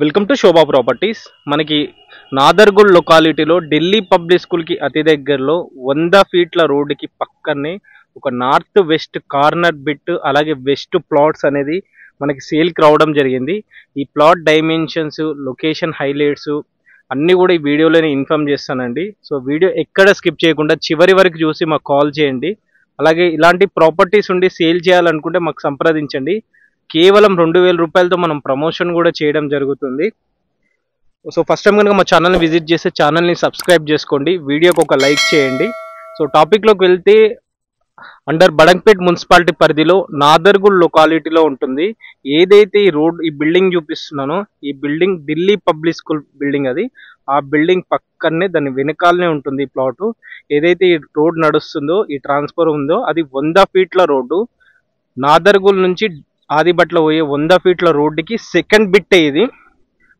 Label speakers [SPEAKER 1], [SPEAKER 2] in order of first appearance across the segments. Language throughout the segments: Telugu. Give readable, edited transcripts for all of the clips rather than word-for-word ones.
[SPEAKER 1] Welcome to Shobha properties. మనకి నాదర్గుల్ లొకాలిటీలో ఢిల్లీ పబ్లిక్ స్కూల్కి అతి దగ్గరలో 100 ఫీట్ల రోడ్డుకి పక్కనే ఒక నార్త్ వెస్ట్ కార్నర్ బిట్ అలాగే వెస్ట్ ప్లాట్స్ అనేది మనకి సేల్కి రావడం జరిగింది. ఈ ప్లాట్ డైమెన్షన్స్, లొకేషన్ హైలైట్స్ అన్నీ కూడా ఈ వీడియోలోనే ఇన్ఫామ్ చేస్తానండి. సో వీడియో ఎక్కడ స్కిప్ చేయకుండా చివరి వరకు చూసి మాకు కాల్ చేయండి. అలాగే ఇలాంటి ప్రాపర్టీస్ ఉండి సేల్ చేయాలనుకుంటే మాకు సంప్రదించండి. కేవలం 2000 రూపాయలతో మనం ప్రమోషన్ కూడా చేయడం జరుగుతుంది. సో ఫస్ట్ టైం కనుక మా ఛానల్ని విజిట్ చేస్తే ఛానల్ని సబ్స్క్రైబ్ చేసుకోండి, వీడియోకి ఒక లైక్ చేయండి. సో టాపిక్లోకి వెళ్తే అండర్ బడంగ్పేట్ మున్సిపాలిటీ పరిధిలో నాదర్గుల్ లొకాలిటీలో ఉంటుంది. ఏదైతే ఈ బిల్డింగ్ చూపిస్తున్నానో ఈ building Delhi public school building. అది ఆ బిల్డింగ్ పక్కనే దాని వెనకాలనే ఉంటుంది ఈ ప్లాటు. ఏదైతే ఈ రోడ్ నడుస్తుందో, ఈ ట్రాన్స్ఫర్ ఉందో అది 100 ఫీట్ల రోడ్డు. నాదర్గుల్ నుంచి ఆదిబట్ల పోయే 100 ఫీట్ల రోడ్డుకి సెకండ్ బిట్టే ఇది.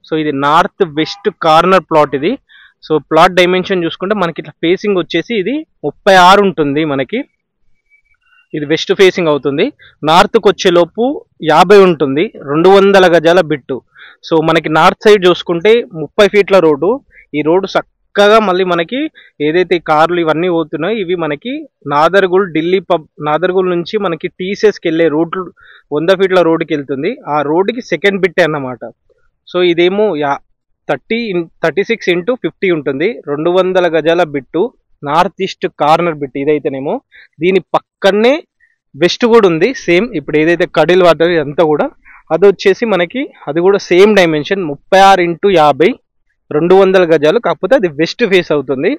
[SPEAKER 1] సో ఇది నార్త్ వెస్ట్ కార్నర్ ప్లాట్ ఇది. సో ప్లాట్ డైమెన్షన్ చూసుకుంటే మనకి ఇట్లా ఫేసింగ్ వచ్చేసి ఇది 36 ఉంటుంది. మనకి ఇది వెస్ట్ ఫేసింగ్ అవుతుంది. నార్త్కి వచ్చేలోపు 50 ఉంటుంది. 200 గజాల బిట్టు. సో మనకి నార్త్ సైడ్ చూసుకుంటే 30 ఫీట్ల రోడ్డు. ఈ రోడ్డు చక్కగా మళ్ళీ మనకి ఏదైతే కార్లు ఇవన్నీ పోతున్నాయో ఇవి మనకి నాదర్గుల్ నుంచి మనకి టీసీఎస్కి వెళ్ళే రూట్ 100 ఫీట్ల రోడ్డుకి వెళ్తుంది. ఆ రోడ్డుకి సెకండ్ బిట్టే అన్నమాట. సో ఇదేమో 36x50 ఉంటుంది. 200 గజాల bit, north east corner bit ఇదైతేనేమో. దీని పక్కనే వెస్ట్ కూడా ఉంది సేమ్. ఇప్పుడు ఏదైతే కడిల్ వాటర్ ఇదంతా కూడా అది వచ్చేసి మనకి అది కూడా సేమ్ డైమెన్షన్ 36x50, 200 గజాలు. కాకపోతే అది వెస్ట్ ఫేస్ అవుతుంది.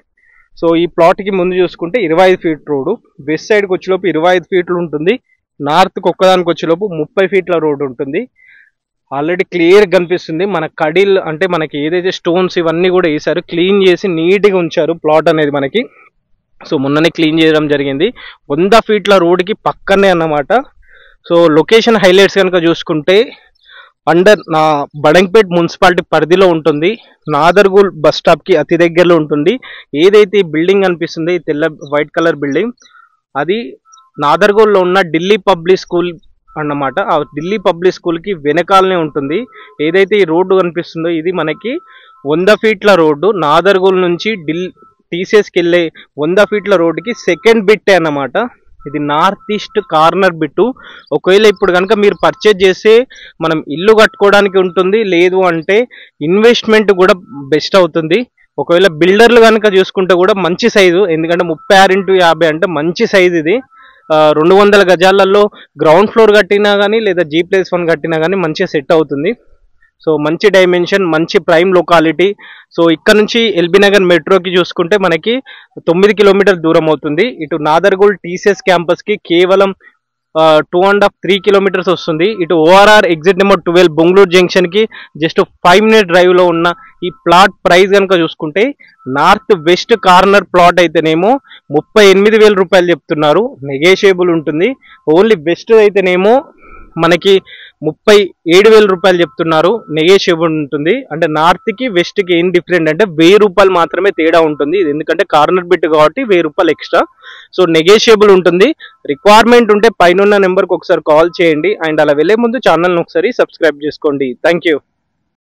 [SPEAKER 1] సో ఈ ప్లాట్కి ముందు చూసుకుంటే 25 ఫీట్ రోడ్డు, వెస్ట్ సైడ్కి వచ్చేలోపు 25 ఫీట్లు ఉంటుంది. నార్త్కి ఒక్కదానికి వచ్చేలోపు 30 ఫీట్ల రోడ్డు ఉంటుంది. ఆల్రెడీ క్లియర్ కనిపిస్తుంది. మన కడిల్ అంటే మనకి ఏదైతే స్టోన్స్ ఇవన్నీ కూడా వేసారు, క్లీన్ చేసి నీట్గా ఉంచారు ప్లాట్ అనేది మనకి. సో మొన్ననే క్లీన్ చేయడం జరిగింది. 100 ఫీట్ల రోడ్డుకి పక్కనే అన్నమాట. సో లొకేషన్ హైలైట్స్ కనుక చూసుకుంటే అండర్ బడంగ్పేట్ మున్సిపాలిటీ పరిధిలో ఉంటుంది. నాదర్గుల్ బస్ స్టాప్కి అతి దగ్గరలో ఉంటుంది. ఏదైతే ఈ బిల్డింగ్ కనిపిస్తుంది, తెల్ల వైట్ కలర్ బిల్డింగ్, అది నాదర్గుల్లో ఉన్న ఢిల్లీ పబ్లిక్ స్కూల్ అన్నమాట. ఆ ఢిల్లీ పబ్లిక్ స్కూల్కి వెనకాలనే ఉంటుంది. ఏదైతే ఈ రోడ్డు కనిపిస్తుందో ఇది మనకి 100 ఫీట్ల రోడ్డు. నాదర్గుల్ నుంచి టీసీఎస్కి వెళ్ళే 100 ఫీట్ల రోడ్డుకి సెకండ్ బిట్టే అన్నమాట. ఇది నార్త్ ఈస్ట్ కార్నర్ బిట్టు. ఒకవేళ ఇప్పుడు కనుక మీరు పర్చేజ్ చేస్తే మనం ఇల్లు కట్టుకోవడానికి ఉంటుంది, లేదు అంటే ఇన్వెస్ట్మెంట్ కూడా బెస్ట్ అవుతుంది. ఒకవేళ బిల్డర్లు కనుక చూసుకుంటే కూడా మంచి సైజు, ఎందుకంటే 36x50 అంటే మంచి సైజు ఇది. 200 గజాలలో గ్రౌండ్ ఫ్లోర్ కట్టినా కానీ లేదా G+1 కట్టినా కానీ మంచిగా సెట్ అవుతుంది. సో మంచి డైమెన్షన్, మంచి ప్రైమ్ లొకాలిటీ. సో ఇక్కడ నుంచి ఎల్బీ నగర్ మెట్రోకి చూసుకుంటే మనకి 9 కిలోమీటర్ దూరం అవుతుంది. ఇటు నాదర్గుల్ టీసీఎస్ క్యాంపస్కి కేవలం 2.5-3 కిలోమీటర్స్ వస్తుంది. ఇటు ORR ఎగ్జిట్ నెంబర్ 12 బెంగళూరు జంక్షన్కి జస్ట్ 5 మినిట్ డ్రైవ్లో ఉన్న ఈ ప్లాట్ ప్రైస్ కనుక చూసుకుంటే నార్త్ వెస్ట్ కార్నర్ ప్లాట్ అయితేనేమో 38,000 రూపాయలు చెప్తున్నారు. నెగోషియబుల్ ఉంటుంది. ఓన్లీ వెస్ట్ అయితేనేమో మనకి 37,000 రూపాయలు చెప్తున్నారు. నెగోషియబుల్ ఉంటుంది. అంటే నార్త్కి వెస్ట్కి ఏం డిఫరెంట్ అంటే 1000 రూపాయలు మాత్రమే తేడా ఉంటుంది. ఇది ఎందుకంటే కార్నర్ బిట్ కాబట్టి 1000 రూపాయలు ఎక్స్ట్రా. సో నెగోషియబుల్ ఉంటుంది. రిక్వైర్మెంట్ ఉంటే పైన నెంబర్కి ఒకసారి కాల్ చేయండి. అండ్ అలా వెళ్ళే ముందు ఛానల్ని ఒకసారి సబ్స్క్రైబ్ చేసుకోండి. Thank you.